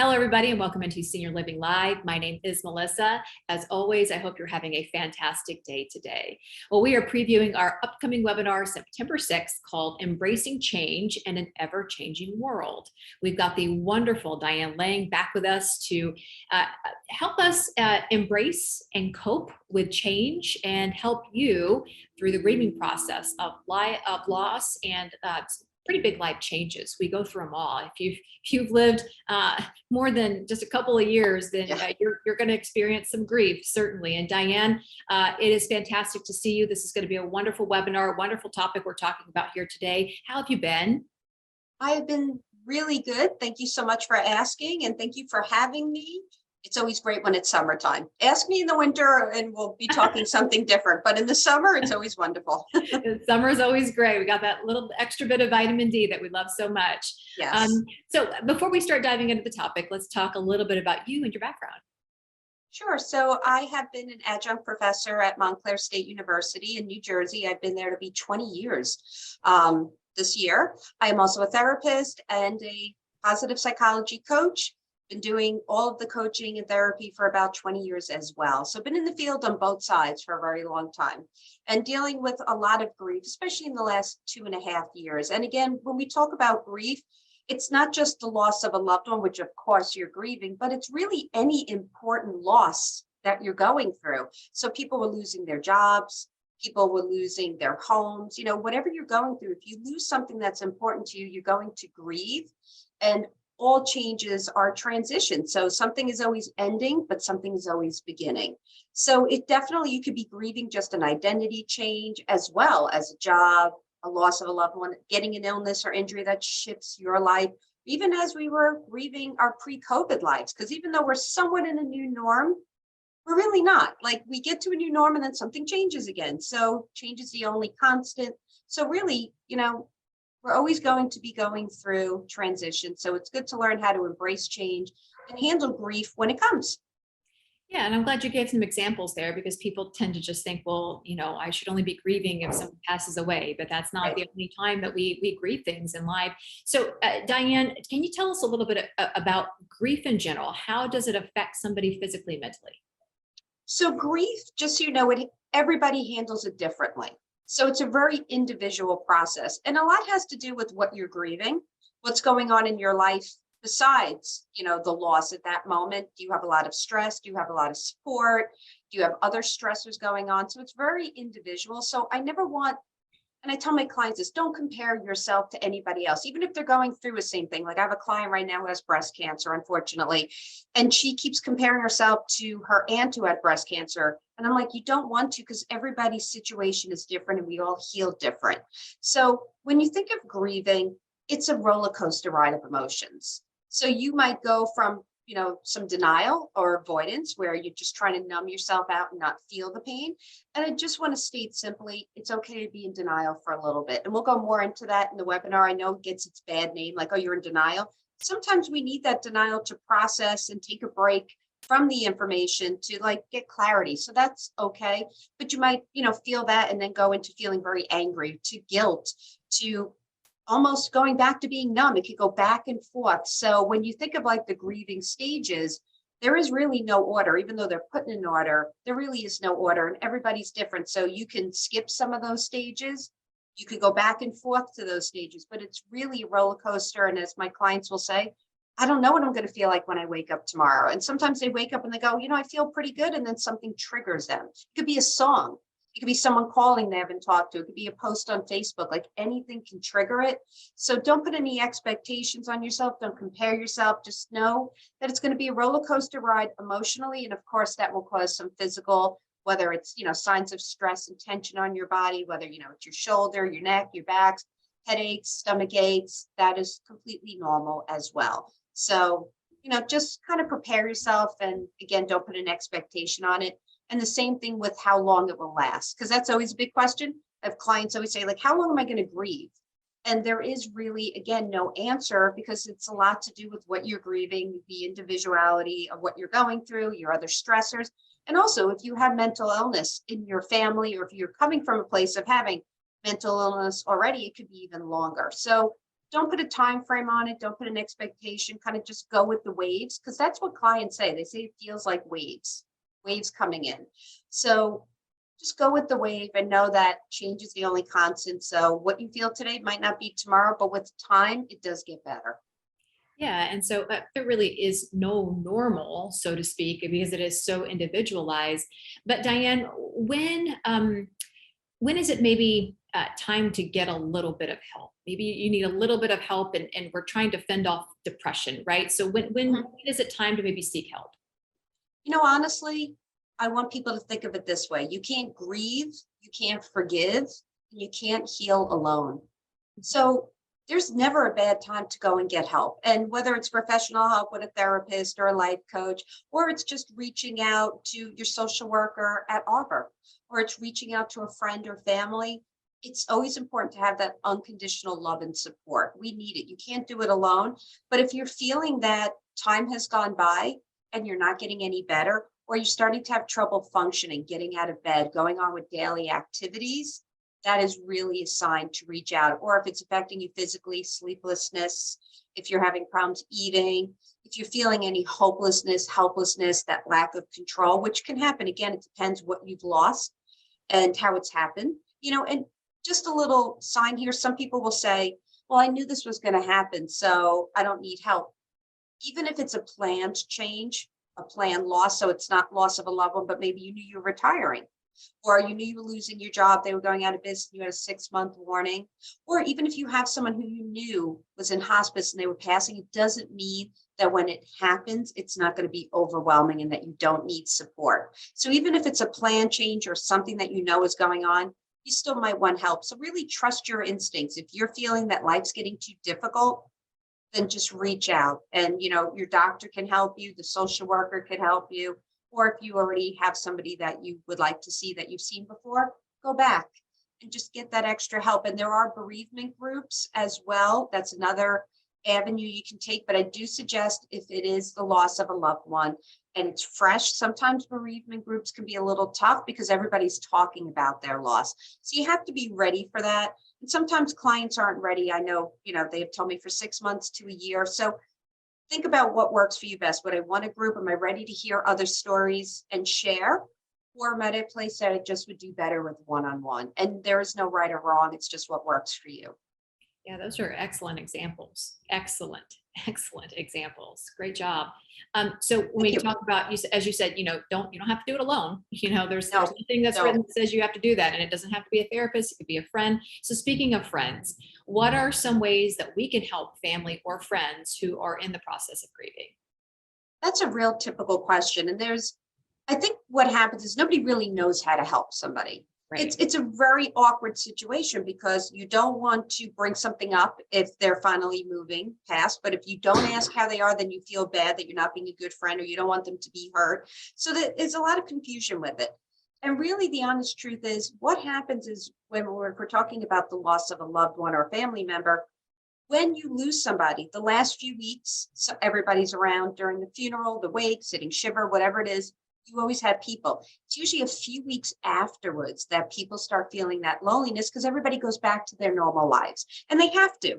Hello, everybody, and welcome into Senior Living Live. My name is Melissa. As always, I hope you're having a fantastic day today. Well, we are previewing our upcoming webinar September 6th called Embracing Change in an Ever-Changing World. We've got the wonderful Diane Lang back with us to help us embrace and cope with change and help you through the grieving process of loss and pretty big life changes. We go through them all. If you've lived more than just a couple of years, then you're going to experience some grief, certainly. And Diane, it is fantastic to see you. This is going to be a wonderful webinar, a wonderful topic we're talking about here today. How have you been? I have been really good. Thank you so much for asking, and thank you for having me. It's always great when it's summertime. Ask me in the winter and we'll be talking something different, but in the summer, it's always wonderful. Summer is always great. We got that little extra bit of vitamin D that we love so much. Yes. So before we start diving into the topic, let's talk a little bit about you and your background. Sure. So I have been an adjunct professor at Montclair State University in New Jersey. I've been there to be 20 years this year. I am also a therapist and a positive psychology coach. Been doing all of the coaching and therapy for about 20 years as well. So I've been in the field on both sides for a very long time and dealing with a lot of grief, especially in the last 2.5 years. And again, when we talk about grief, it's not just the loss of a loved one, which of course you're grieving, but it's really any important loss that you're going through. So people were losing their jobs, people were losing their homes, whatever you're going through, if you lose something that's important to you, you're going to grieve. And all changes are transition. So something is always ending, but something is always beginning. So it definitely, you could be grieving just an identity change as well as a job, a loss of a loved one, getting an illness or injury that shifts your life, even as we were grieving our pre-COVID lives. Because even though we're somewhat in a new norm, we're really not. Like we get to a new norm and then something changes again. So change is the only constant. So really, we're always going to be going through transition. So it's good to learn how to embrace change and handle grief when it comes. Yeah, and I'm glad you gave some examples there because people tend to just think, well, I should only be grieving if someone passes away, but that's not the only time that we grieve things in life. So Diane, can you tell us a little bit about grief in general? How does it affect somebody physically, mentally? So grief, just so you know, everybody handles it differently. So it's a very individual process. And a lot has to do with what you're grieving, what's going on in your life besides, the loss at that moment. Do you have a lot of stress? Do you have a lot of support? Do you have other stressors going on? So it's very individual. So I never want, and I tell my clients this, don't compare yourself to anybody else, even if they're going through the same thing. Like I have a client right now who has breast cancer, unfortunately, and she keeps comparing herself to her aunt who had breast cancer. And I'm like, you don't want to, because everybody's situation is different and we all heal different. So when you think of grieving, it's a roller coaster ride of emotions. So you might go from some denial or avoidance where you're just trying to numb yourself out and not feel the pain. And I just want to state simply, it's okay to be in denial for a little bit. And we'll go more into that in the webinar. I know it gets its bad name, like, oh, you're in denial. Sometimes we need that denial to process and take a break from the information to get clarity. So that's okay. But you might, feel that and then go into feeling very angry, to guilt, to almost going back to being numb. It could go back and forth. So when you think of the grieving stages, there is really no order. Even though they're put in an order, there really is no order and everybody's different. So you can skip some of those stages. You could go back and forth to those stages, but it's really a roller coaster. And as my clients will say, I don't know what I'm going to feel like when I wake up tomorrow. And sometimes they wake up and they go, I feel pretty good. And then something triggers them. It could be a song. It could be someone calling they haven't talked to. It could be a post on Facebook. Anything can trigger it. So don't put any expectations on yourself. Don't compare yourself. Just know that it's going to be a roller coaster ride emotionally. And of course, that will cause some physical, whether it's, signs of stress and tension on your body, whether, it's your shoulder, your neck, your back, headaches, stomach aches. That is completely normal as well. So, just kind of prepare yourself. And again, don't put an expectation on it. And the same thing with how long it will last, because that's always a big question. I have clients always say, how long am I going to grieve? And there is really, again, no answer because it's a lot to do with what you're grieving, the individuality of what you're going through, your other stressors. And also, if you have mental illness in your family, or if you're coming from a place of having mental illness already, it could be even longer. So Don't put a time frame on it. Don't put an expectation. Kind of just go with the waves, because that's what clients say. They say it feels like waves coming in. So just go with the wave and know that change is the only constant. So what you feel today might not be tomorrow, but with time, it does get better. Yeah, and so there really is no normal, so to speak, because it is so individualized. But Diane, when is it maybe time to get a little bit of help? Maybe you need a little bit of help, and we're trying to fend off depression, right? So when is it time to maybe seek help? Honestly, I want people to think of it this way. You can't grieve, you can't forgive, and you can't heal alone. So there's never a bad time to go and get help. And whether it's professional help with a therapist or a life coach, or it's just reaching out to your social worker at Arbor, or it's reaching out to a friend or family, it's always important to have that unconditional love and support. We need it. You can't do it alone. But if you're feeling that time has gone by and you're not getting any better, or you're starting to have trouble functioning, getting out of bed, going on with daily activities, that is really a sign to reach out. Or if it's affecting you physically, sleeplessness, if you're having problems eating, if you're feeling any hopelessness, helplessness, that lack of control, which can happen. Again, it depends what you've lost and how it's happened, and just a little sign here. Some people will say, well, I knew this was going to happen, so I don't need help. Even if it's a planned change, a planned loss, so it's not loss of a loved one, but maybe you knew you were retiring, or you knew you were losing your job, they were going out of business, you had a 6-month warning, or even if you have someone who you knew was in hospice and they were passing, it doesn't mean that when it happens, it's not going to be overwhelming and that you don't need support. So even if it's a plan change or something that you know is going on, you still might want help. So really trust your instincts. If you're feeling that life's getting too difficult, then just reach out, and your doctor can help you, the social worker can help you, or if you already have somebody that you would like to see that you've seen before, go back and just get that extra help. And there are bereavement groups as well. That's another avenue you can take, but I do suggest, if it is the loss of a loved one and it's fresh, sometimes bereavement groups can be a little tough because everybody's talking about their loss. So you have to be ready for that. And sometimes clients aren't ready. I know, they have told me for 6 months to a year. So think about what works for you best. Would I want a group? Am I ready to hear other stories and share? Or am I at a place that I just would do better with one-on-one? And there is no right or wrong. It's just what works for you. Yeah, those are excellent examples. Excellent examples. Great job. So when we talk about, as you said, you don't have to do it alone. There's nothing that's written that says you have to do that, and it doesn't have to be a therapist. It could be a friend. So speaking of friends, what are some ways that we can help family or friends who are in the process of grieving? That's a real typical question, and I think what happens is nobody really knows how to help somebody. Right. It's a very awkward situation because you don't want to bring something up if they're finally moving past, but if you don't ask how they are, then you feel bad that you're not being a good friend, or you don't want them to be hurt. So there's a lot of confusion with it. And really the honest truth is, what happens is when we're talking about the loss of a loved one or a family member, when you lose somebody, the last few weeks, so everybody's around during the funeral, the wake, sitting shiva, whatever it is, you always have people. It's usually a few weeks afterwards that people start feeling that loneliness because everybody goes back to their normal lives, and they have to.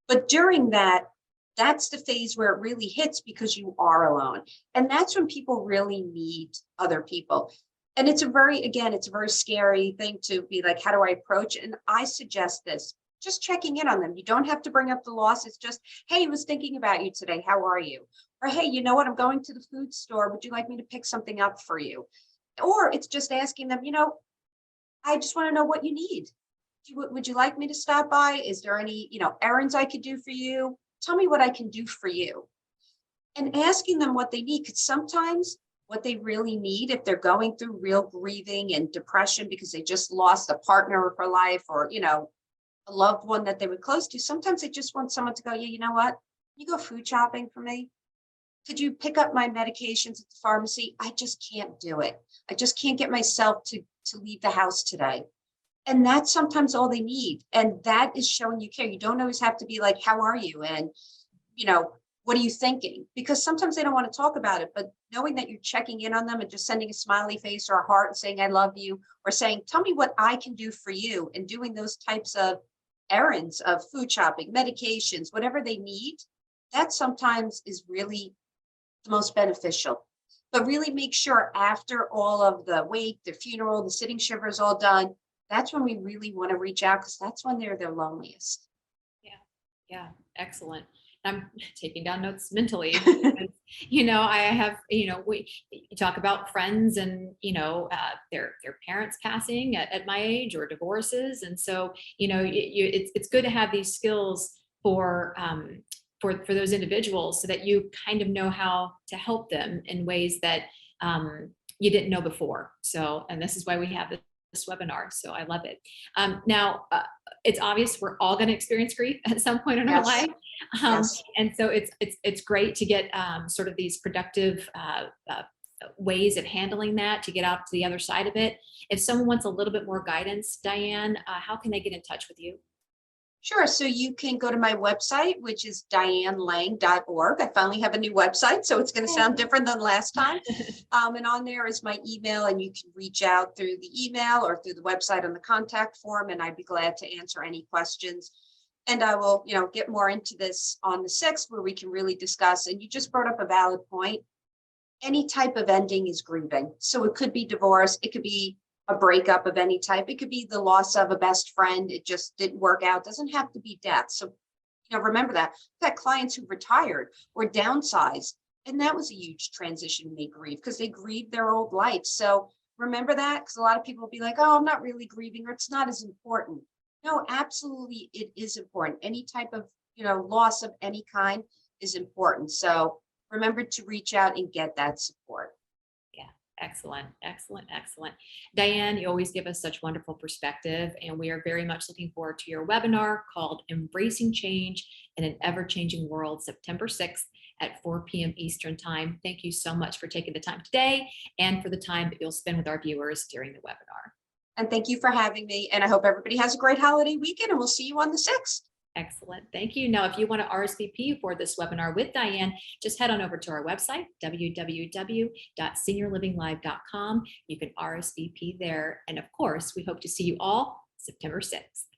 But during that's the phase where it really hits because you are alone. And that's when people really need other people. And it's a very scary thing to be like, how do I approach it? And I suggest this, just checking in on them. You don't have to bring up the loss. It's just, hey, I was thinking about you today. How are you? Or, hey, you know what? I'm going to the food store. Would you like me to pick something up for you? Or it's just asking them, I just want to know what you need. Would you like me to stop by? Is there any, errands I could do for you? Tell me what I can do for you. And asking them what they need, because sometimes what they really need, if they're going through real grieving and depression because they just lost a partner for life, or, a loved one that they were close to, sometimes they just want someone to go, yeah, you know what? You go food shopping for me? Could you pick up my medications at the pharmacy? I just can't do it. I just can't get myself to leave the house today. And that's sometimes all they need. And that is showing you care. You don't always have to be like, how are you? And, what are you thinking? Because sometimes they don't want to talk about it, but knowing that you're checking in on them and just sending a smiley face or a heart and saying, I love you, or saying, tell me what I can do for you, and doing those types of errands of food shopping, medications, whatever they need, that sometimes is really the most beneficial. But really make sure after all of the wake, the funeral, the sitting shiver is all done, that's when we really want to reach out because that's when they're their loneliest. Yeah. Yeah. Excellent. I'm taking down notes mentally. Because, I have, you talk about friends and, their parents passing at my age or divorces. And so, it's good to have these skills for those individuals so that you kind of know how to help them in ways that you didn't know before. So, and this is why we have this webinar. So I love it. Now, it's obvious we're all going to experience grief at some point in our Yes. life. Yes. And so it's great to get sort of these productive ways of handling that to get out to the other side of it. If someone wants a little bit more guidance, Diane, how can they get in touch with you? Sure. So you can go to my website, which is dianelang.org. I finally have a new website, so it's going to sound different than last time. And on there is my email, and you can reach out through the email or through the website on the contact form, and I'd be glad to answer any questions. And I will, get more into this on the 6th where we can really discuss. And you just brought up a valid point. Any type of ending is grieving. So it could be divorce. It could be a breakup of any type. It could be the loss of a best friend. It just didn't work out. It doesn't have to be death. So, remember that. I've had clients who retired or downsized, and that was a huge transition when they grieve because they grieved their old life. So remember that, because a lot of people will be like, oh, I'm not really grieving, or it's not as important. No, absolutely, it is important. Any type of, loss of any kind is important. So remember to reach out and get that support. Yeah. Excellent, excellent, excellent. Diane, you always give us such wonderful perspective, and we are very much looking forward to your webinar called Embracing Change in an Ever-Changing World, September 6th at 4 p.m. Eastern Time. Thank you so much for taking the time today and for the time that you'll spend with our viewers during the webinar. And thank you for having me. And I hope everybody has a great holiday weekend, and we'll see you on the 6th. Excellent. Thank you. Now, if you want to RSVP for this webinar with Diane, just head on over to our website, www.seniorlivinglive.com. You can RSVP there. And of course, we hope to see you all September 6th.